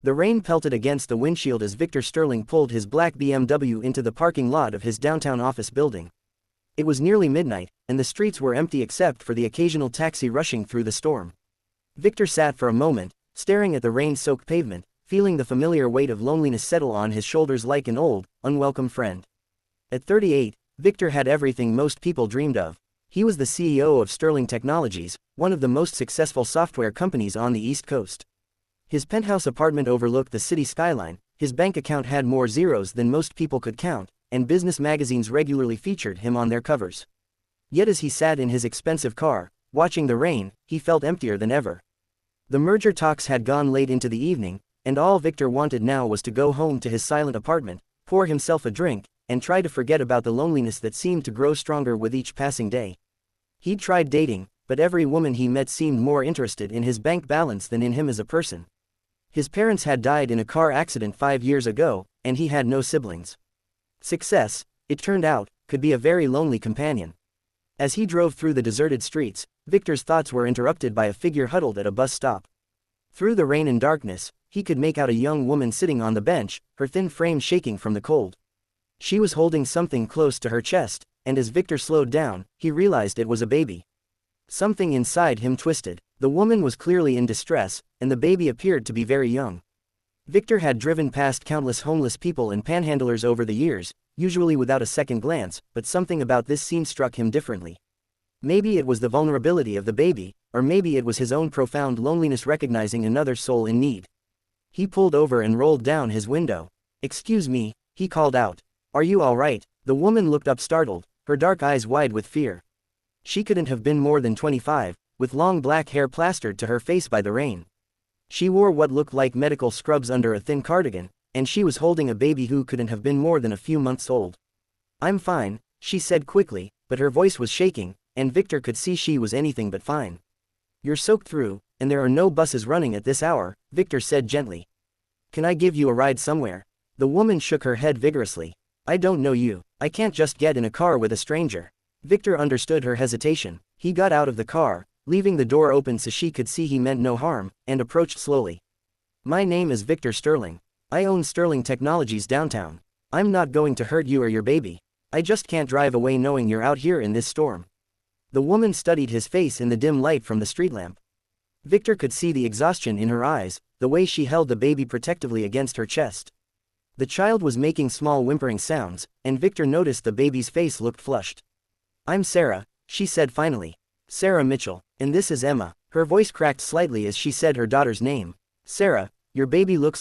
The rain pelted against the windshield as Victor Sterling pulled his black BMW into the parking lot of his downtown office building. It was nearly midnight, and the streets were empty except for the occasional taxi rushing through the storm. Victor sat for a moment, staring at the rain-soaked pavement, feeling the familiar weight of loneliness settle on his shoulders like an old, unwelcome friend. At 38, Victor had everything most people dreamed of. He was the CEO of Sterling Technologies, one of the most successful software companies on the East Coast. His penthouse apartment overlooked the city skyline, his bank account had more zeros than most people could count, and business magazines regularly featured him on their covers. Yet as he sat in his expensive car, watching the rain, he felt emptier than ever. The merger talks had gone late into the evening, and all Victor wanted now was to go home to his silent apartment, pour himself a drink, and try to forget about the loneliness that seemed to grow stronger with each passing day. He'd tried dating, but every woman he met seemed more interested in his bank balance than in him as a person. His parents had died in a car accident 5 years ago, and he had no siblings. Success, it turned out, could be a very lonely companion. As he drove through the deserted streets, Victor's thoughts were interrupted by a figure huddled at a bus stop. Through the rain and darkness, he could make out a young woman sitting on the bench, her thin frame shaking from the cold. She was holding something close to her chest, and as Victor slowed down, he realized it was a baby. Something inside him twisted. The woman was clearly in distress, and the baby appeared to be very young. Victor had driven past countless homeless people and panhandlers over the years, usually without a second glance, but something about this scene struck him differently. Maybe it was the vulnerability of the baby, or maybe it was his own profound loneliness recognizing another soul in need. He pulled over and rolled down his window. "Excuse me," he called out. "Are you all right?" The woman looked up startled, her dark eyes wide with fear. She couldn't have been more than 25, with long black hair plastered to her face by the rain. She wore what looked like medical scrubs under a thin cardigan, and she was holding a baby who couldn't have been more than a few months old. "I'm fine," she said quickly, but her voice was shaking, and Victor could see she was anything but fine. "You're soaked through, and there are no buses running at this hour," Victor said gently. "Can I give you a ride somewhere?" The woman shook her head vigorously. "I don't know you. I can't just get in a car with a stranger." Victor understood her hesitation. He got out of the car, leaving the door open so she could see he meant no harm, and approached slowly. "My name is Victor Sterling. I own Sterling Technologies downtown. I'm not going to hurt you or your baby. I just can't drive away knowing you're out here in this storm." The woman studied his face in the dim light from the street lamp. Victor could see the exhaustion in her eyes, the way she held the baby protectively against her chest. The child was making small whimpering sounds, and Victor noticed the baby's face looked flushed. "I'm Sarah," she said finally. "Sarah Mitchell, and this is Emma." Her voice cracked slightly as she said her daughter's name. "Sarah, your baby looks